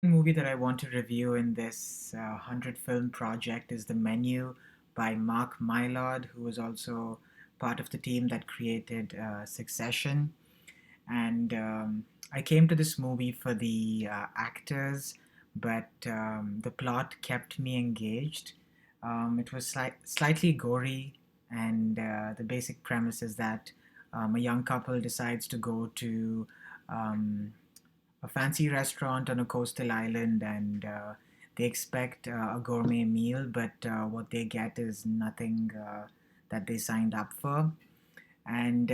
Movie that I want to review in this 100 film project is The Menu by Mark Mylod, who was also part of the team that created Succession. And I came to this movie for the actors, but the plot kept me engaged. It was slightly gory, and the basic premise is that a young couple decides to go to um, a fancy restaurant on a coastal island, and they expect a gourmet meal, but what they get is nothing that they signed up for. And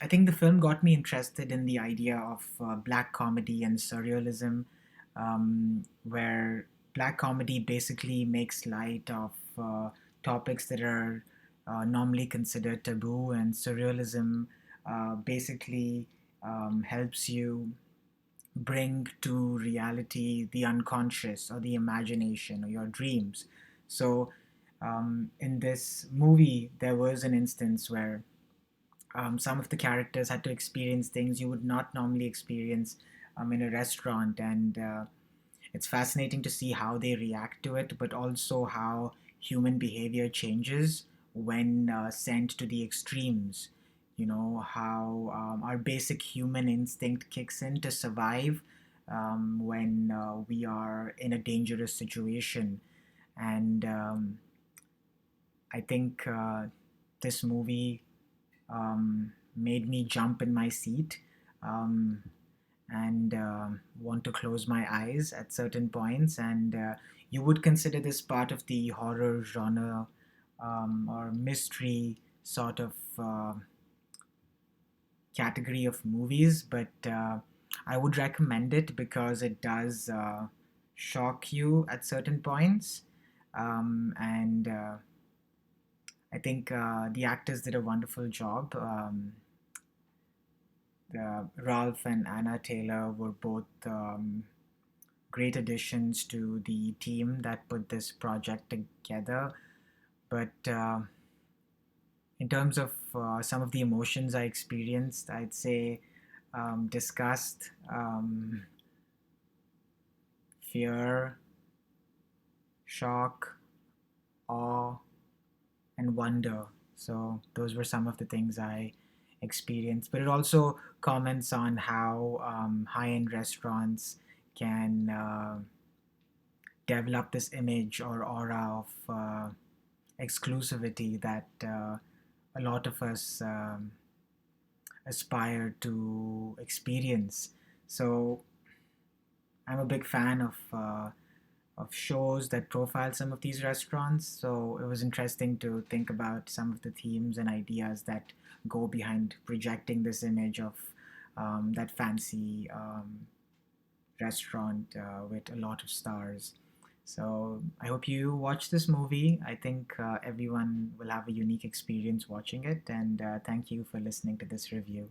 I think the film got me interested in the idea of black comedy and surrealism, where black comedy basically makes light of topics that are normally considered taboo, and surrealism basically helps you bring to reality the unconscious or the imagination or your dreams. So, in this movie, there was an instance where some of the characters had to experience things you would not normally experience in a restaurant, and it's fascinating to see how they react to it, but also how human behavior changes when sent to the extremes. You know, how our basic human instinct kicks in to survive when we are in a dangerous situation. And I think this movie made me jump in my seat um, and want to close my eyes at certain points. And you would consider this part of the horror genre or mystery sort of category of movies, but I would recommend it because it does shock you at certain points. And I think the actors did a wonderful job. Ralph and Anna Taylor were both great additions to the team that put this project together. But in terms of some of the emotions I experienced, I'd say disgust, fear, shock, awe, and wonder. So those were some of the things I experienced. But it also comments on how high-end restaurants can develop this image or aura of exclusivity that a lot of us aspire to experience. So I'm a big fan of shows that profile some of these restaurants. So it was interesting to think about some of the themes and ideas that go behind projecting this image of that fancy restaurant with a lot of stars. So I hope you watch this movie. I think everyone will have a unique experience watching it. And thank you for listening to this review.